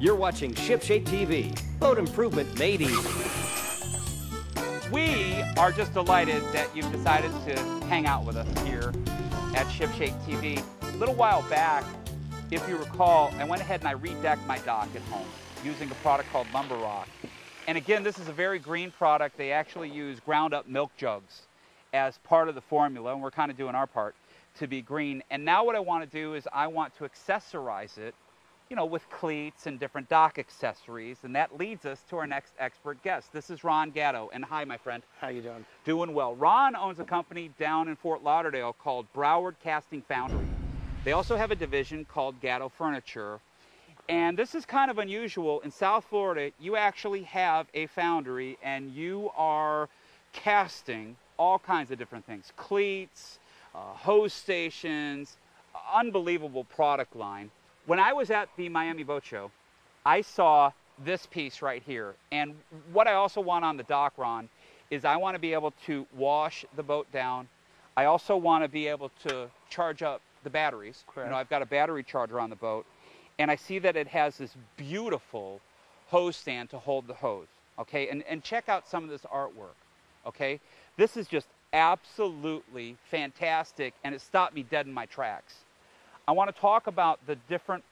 You're watching Shipshape TV, boat improvement made easy. We are just delighted that you've decided to hang out with us here at Shipshape TV. A little while back, if you recall, I went ahead and I redecked my dock at home using a product called Lumber Rock. And again, this is a very green product. They actually use ground up milk jugs as part of the formula, and we're kind of doing our part to be green. And now what I want to do is I want to accessorize it, you know, with cleats and different dock accessories, and that leads us to our next expert guest. This is Ron Gatto, and hi, my friend. How you doing? Doing well. Ron owns a company down in Fort Lauderdale called Broward Foundry. They also have a division called Gatto Furniture, and this is kind of unusual. In South Florida, you actually have a foundry, and you are casting all kinds of different things. Cleats, hose stations, unbelievable product line. When I was at the Miami Boat Show, I saw this piece right here. And what I also want on the dock, Ron, is I want to be able to wash the boat down. I also want to be able to charge up the batteries. Correct. You know, I've got a battery charger on the boat, and I see that it has this beautiful hose stand to hold the hose, okay? And check out some of this artwork, okay? This is just absolutely fantastic, and it stopped me dead in my tracks. I want to talk about the different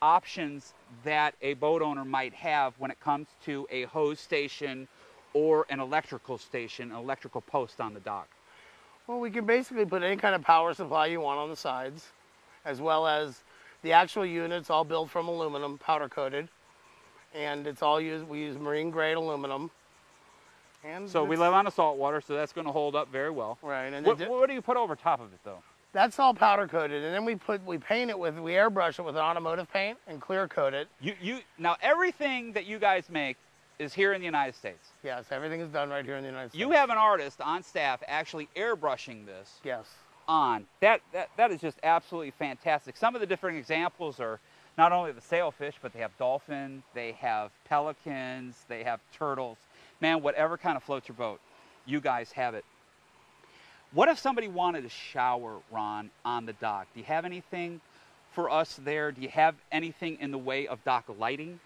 options that a boat owner might have when it comes to a hose station or an electrical station, an electrical post on the dock. Well, we can basically put any kind of power supply you want on the sides, as well as the actual units all built from aluminum, powder coated, and it's all used. We use marine grade aluminum. And so we live on the salt water, so that's going to hold up very well. Right. And what do you put over top of it, though? That's all powder coated, and then we paint it with, we airbrush it with automotive paint and clear coat it. Now everything that you guys make is here in the United States. Yes, everything is done right here in the United States. You have an artist on staff actually airbrushing this. Yes. On. That is just absolutely fantastic. Some of the different examples are not only the sailfish, but they have dolphins, they have pelicans, they have turtles. Man, whatever kind of floats your boat, you guys have it. What if somebody wanted to shower, Ron, on the dock? Do you have anything for us there? Do you have anything in the way of dock lighting?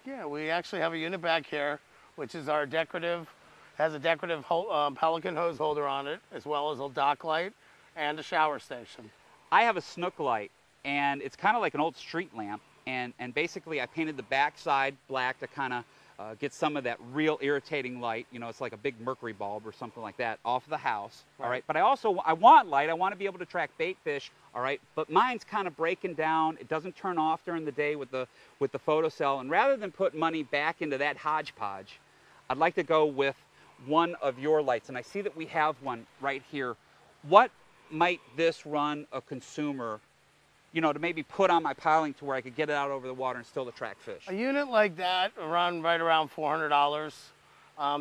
Yeah, we actually have a unit back here, which is our decorative, has a decorative pelican hose holder on it, as well as a dock light and a shower station. I have a snook light, and it's kind of like an old street lamp, and basically I painted the back side black to kind of get some of that real irritating light, you know, it's like a big mercury bulb or something like that, off of the house, all right? But I want light, I want to be able to track bait fish, all right? But mine's kind of breaking down, it doesn't turn off during the day with the photocell, and rather than put money back into that hodgepodge, I'd like to go with one of your lights, and I see that we have one right here. What might this run a consumer, you know, to maybe put on my piling to where I could get it out over the water and still attract fish? A unit like that run right around $400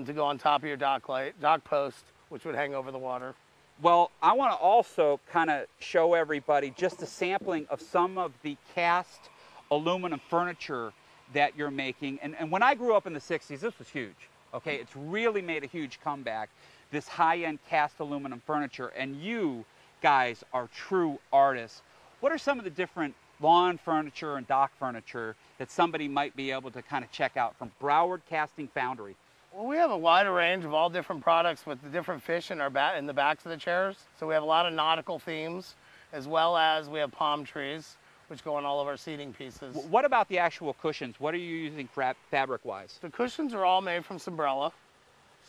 to go on top of your dock post, which would hang over the water. Well, I want to also kind of show everybody just a sampling of some of the cast aluminum furniture that you're making. And when I grew up in the 60s, this was huge, okay? It's really made a huge comeback, this high-end cast aluminum furniture, and you guys are true artists. What are some of the different lawn furniture and dock furniture that somebody might be able to kind of check out from Broward Casting Foundry? Well, we have a wider range of all different products with the different fish in the backs of the chairs. So we have a lot of nautical themes, as well as we have palm trees, which go on all of our seating pieces. What about the actual cushions? What are you using fabric-wise? The cushions are all made from Sombrella,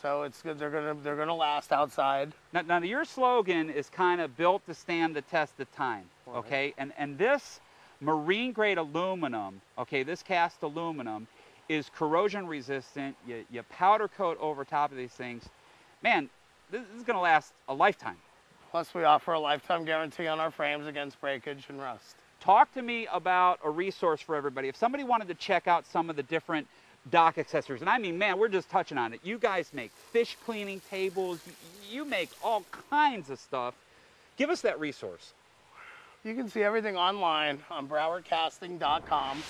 so it's good. They're gonna last outside. Now your slogan is kind of built to stand the test of time, okay? And this marine grade aluminum, okay, this cast aluminum is corrosion resistant. You powder coat over top of these things. Man, this is gonna last a lifetime. Plus we offer a lifetime guarantee on our frames against breakage and rust. Talk to me about a resource for everybody. If somebody wanted to check out some of the different dock accessories, and I mean, man, we're just touching on it. You guys make fish cleaning tables. You make all kinds of stuff. Give us that resource. You can see everything online on browardcasting.com.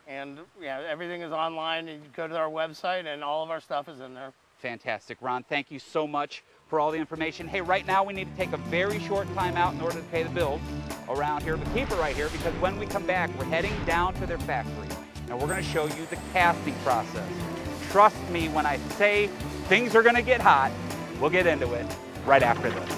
And yeah, everything is online. You go to our website and all of our stuff is in there. Fantastic. Ron, thank you so much for all the information. Hey, right now we need to take a very short time out in order to pay the bills around here, but keep it right here because when we come back, we're heading down to their factory and we're going to show you the casting process. Trust me when I say things are going to get hot. We'll get into it right after this.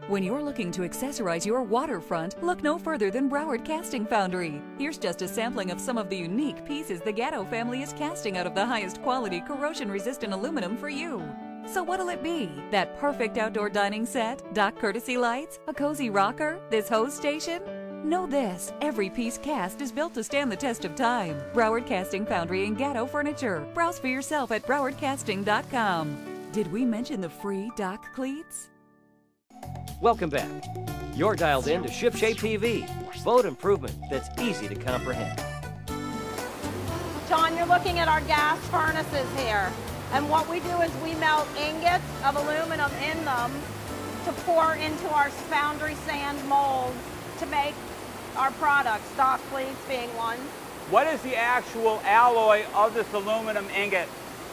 When you're looking to accessorize your waterfront, look no further than Broward Casting Foundry. Here's just a sampling of some of the unique pieces the Gatto family is casting out of the highest quality corrosion-resistant aluminum for you. So what'll it be? That perfect outdoor dining set? Dock courtesy lights? A cozy rocker? This hose station? Know this, every piece cast is built to stand the test of time. Broward Casting Foundry and Gatto Furniture. Browse for yourself at browardcasting.com. Did we mention the free dock cleats? Welcome back. You're dialed in to ShipShape TV, boat improvement that's easy to comprehend. John, you're looking at our gas furnaces here. And what we do is we melt ingots of aluminum in them to pour into our Foundry sand molds to make our products, dock cleats being one. What is the actual alloy of this aluminum ingot?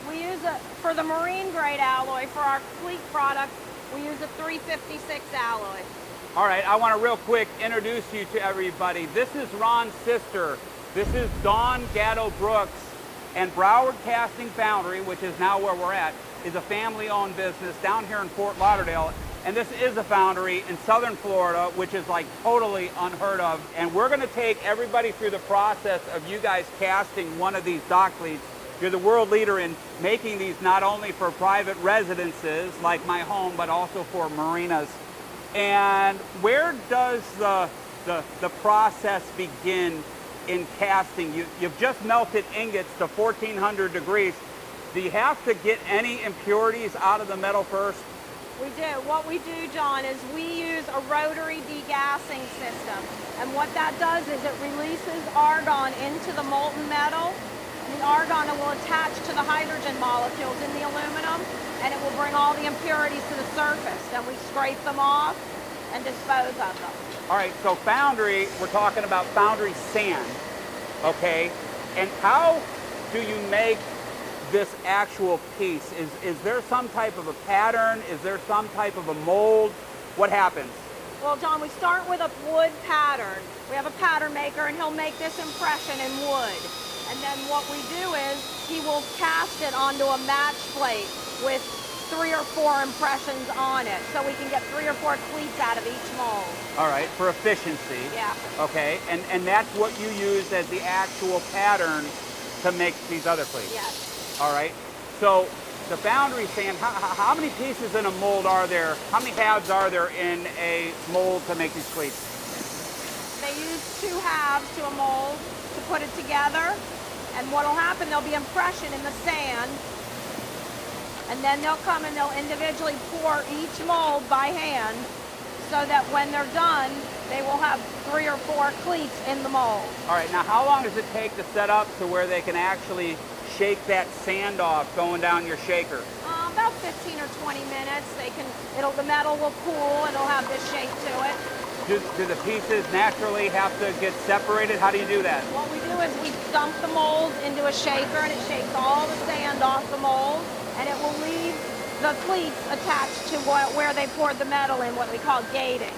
We use it for the marine grade alloy. For our cleat products, we use a 356 alloy. All right, I want to real quick introduce you to everybody. This is Ron's sister. This is Dawn Gatto Brooks. And Broward Casting Foundry, which is now where we're at, is a family-owned business down here in Fort Lauderdale. And this is a foundry in southern Florida, which is like totally unheard of. And we're going to take everybody through the process of you guys casting one of these dock cleats. You're the world leader in making these not only for private residences like my home, but also for marinas. And where does the process begin in casting? You've just melted ingots to 1400 degrees. Do you have to get any impurities out of the metal first? We do. What we do, John, is we use a rotary degassing system. And what that does is it releases argon into the molten metal. The argon will attach to the hydrogen molecules in the aluminum, and it will bring all the impurities to the surface. And we scrape them off and dispose of them. All right, so Foundry, we're talking about Foundry sand, okay? And how do you make this actual piece? Is there some type of a pattern? Is there some type of a mold? What happens? Well, John, we start with a wood pattern. We have a pattern maker, and he'll make this impression in wood. And then what we do is he will cast it onto a match plate with 3 or 4 impressions on it, so we can get 3 or 4 cleats out of each mold. All right, for efficiency. Yeah. Okay, and that's what you use as the actual pattern to make these other cleats? Yes. All right, so the Foundry sand, how many pieces in a mold are there? How many halves are there in a mold to make these cleats? They use 2 halves to a mold to put it together, and what will happen, there'll be impression in the sand, and then they'll come and they'll individually pour each mold by hand so that when they're done, they will have 3 or 4 cleats in the mold. All right, now how long does it take to set up to where they can actually shake that sand off going down your shaker? About 15 or 20 minutes. The metal will cool and it'll have this shape to it. Do the pieces naturally have to get separated? How do you do that? What we do is we dump the mold into a shaker, and it shakes all the sand off the mold, and it will leave the cleats attached to where they poured the metal in, what we call gating.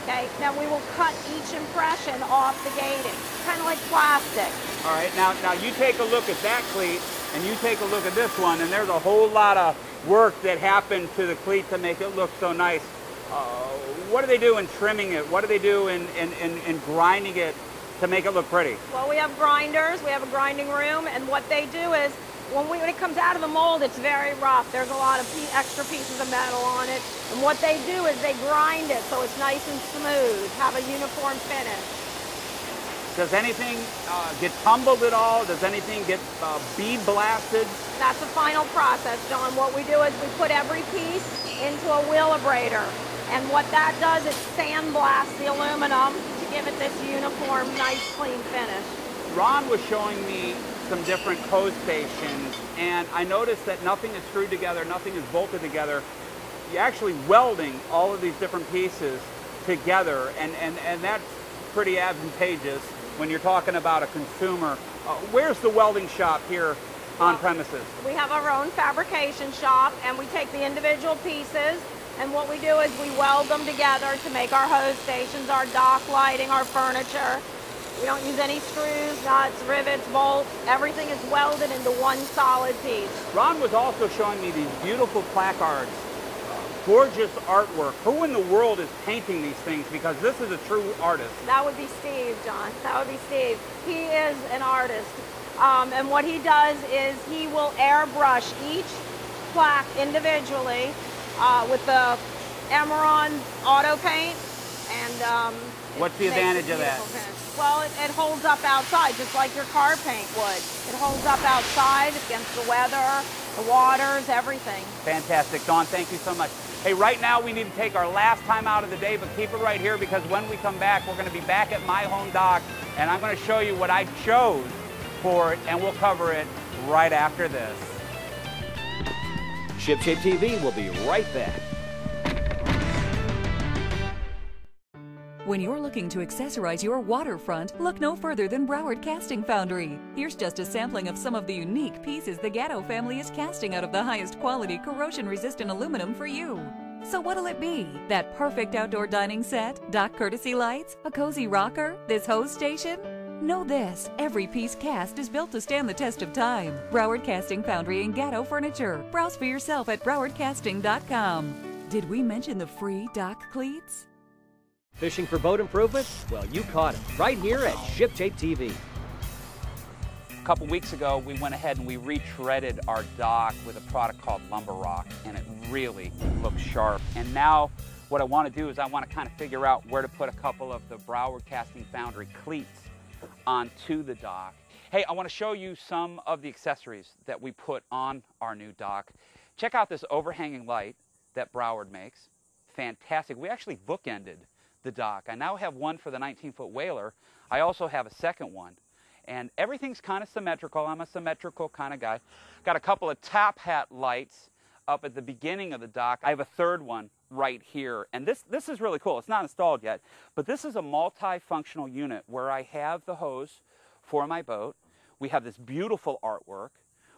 Okay, now we will cut each impression off the gating, kind of like plastic. All right, now you take a look at that cleat, and you take a look at this one, and there's a whole lot of work that happened to the cleat to make it look so nice. What do they do in trimming it? What do they do in grinding it to make it look pretty? Well, we have grinders, we have a grinding room, and what they do is, when it comes out of the mold, it's very rough. There's a lot of extra pieces of metal on it, and what they do is they grind it so it's nice and smooth, have a uniform finish. Does anything get tumbled at all? Does anything get bead blasted? That's the final process, John. What we do is we put every piece into a wheel abrader. And what that does is sandblast the aluminum to give it this uniform, nice, clean finish. Ron was showing me some different hose stations, and I noticed that nothing is screwed together, nothing is bolted together. You're actually welding all of these different pieces together, and that's pretty advantageous when you're talking about a consumer. Where's the welding shop here on premises? We have our own fabrication shop, and we take the individual pieces, and what we do is we weld them together to make our hose stations, our dock lighting, our furniture. We don't use any screws, nuts, rivets, bolts. Everything is welded into one solid piece. Ron was also showing me these beautiful placards, gorgeous artwork. Who in the world is painting these things? Because this is a true artist. That would be Steve, John. That would be Steve. He is an artist. And what he does is he will airbrush each plaque individually with the Emeron auto paint. And what's the advantage of that? Well, it holds up outside, just like your car paint would. It holds up outside against the weather, the waters, everything. Fantastic. Dawn, thank you so much. Hey, right now we need to take our last time out of the day, but keep it right here because when we come back, we're going to be back at my home dock, and I'm going to show you what I chose for it, and we'll cover it right after this. ShipShape TV will be right back. When you're looking to accessorize your waterfront, look no further than Broward Casting Foundry. Here's just a sampling of some of the unique pieces the Gatto family is casting out of the highest quality corrosion-resistant aluminum for you. So what'll it be? That perfect outdoor dining set? Dock courtesy lights? A cozy rocker? This hose station? Know this, every piece cast is built to stand the test of time. Broward Casting Foundry and Gatto Furniture. Browse for yourself at browardcasting.com. Did we mention the free dock cleats? Fishing for boat improvements? Well, you caught it right here at ShipShape TV. A couple weeks ago, we went ahead and we retreaded our dock with a product called Lumber Rock, and it really looks sharp. And now what I want to do is I want to kind of figure out where to put a couple of the Broward Casting Foundry cleats onto the dock. Hey, I want to show you some of the accessories that we put on our new dock. Check out this overhanging light that Broward makes. Fantastic. We actually bookended the dock. I now have one for the 19-foot whaler. I also have a second one. And everything's kind of symmetrical. I'm a symmetrical kind of guy. Got a couple of top hat lights up at the beginning of the dock. I have a third one right here. And this is really cool. It's not installed yet, but this is a multifunctional unit where I have the hose for my boat. We have this beautiful artwork.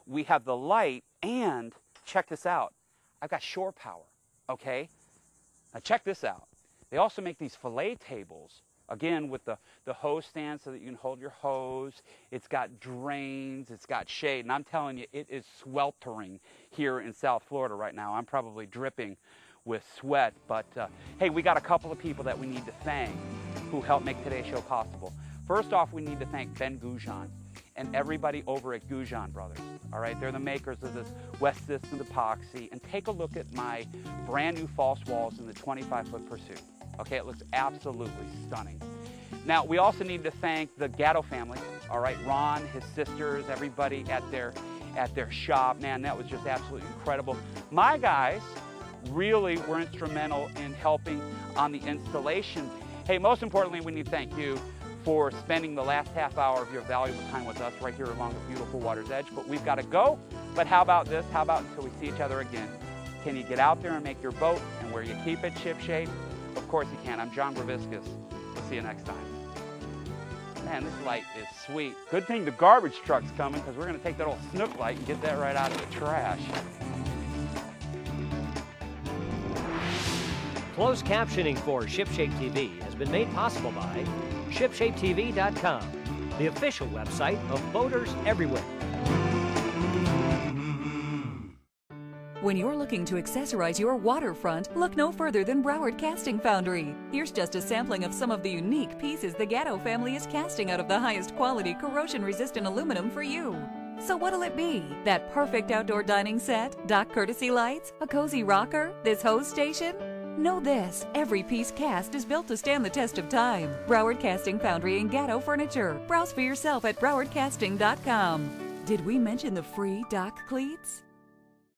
We have the light, and check this out. I've got shore power, okay? Now check this out. They also make these fillet tables, again, with the hose stand so that you can hold your hose. It's got drains, it's got shade, and I'm telling you, it is sweltering here in South Florida right now. I'm probably dripping with sweat, but hey, we got a couple of people that we need to thank who helped make today's show possible. First off, we need to thank Ben Goujon and everybody over at Goujon Brothers. All right, they're the makers of this West Distance epoxy. And take a look at my brand new false walls in the 25-foot Pursuit. Okay, it looks absolutely stunning. Now, we also need to thank the Gatto family. All right, Ron, his sisters, everybody at their shop. Man, that was just absolutely incredible. My guys really were instrumental in helping on the installation. Hey, most importantly, we need to thank you for spending the last half hour of your valuable time with us right here along the beautiful water's edge. But we've got to go. But how about this? How about until we see each other again? Can you get out there and make your boat and where you keep it shipshape? Of course you can. I'm John Graviscus. We'll see you next time. Man, this light is sweet. Good thing the garbage truck's coming because we're going to take that old snook light and get that right out of the trash. Closed captioning for ShipShape TV has been made possible by ShipShapeTV.com, the official website of boaters everywhere. When you're looking to accessorize your waterfront, look no further than Broward Casting Foundry. Here's just a sampling of some of the unique pieces the Gatto family is casting out of the highest quality corrosion-resistant aluminum for you. So what'll it be? That perfect outdoor dining set? Dock courtesy lights? A cozy rocker? This hose station? Know this, every piece cast is built to stand the test of time. Broward Casting Foundry and Gatto Furniture. Browse for yourself at browardcasting.com. Did we mention the free dock cleats?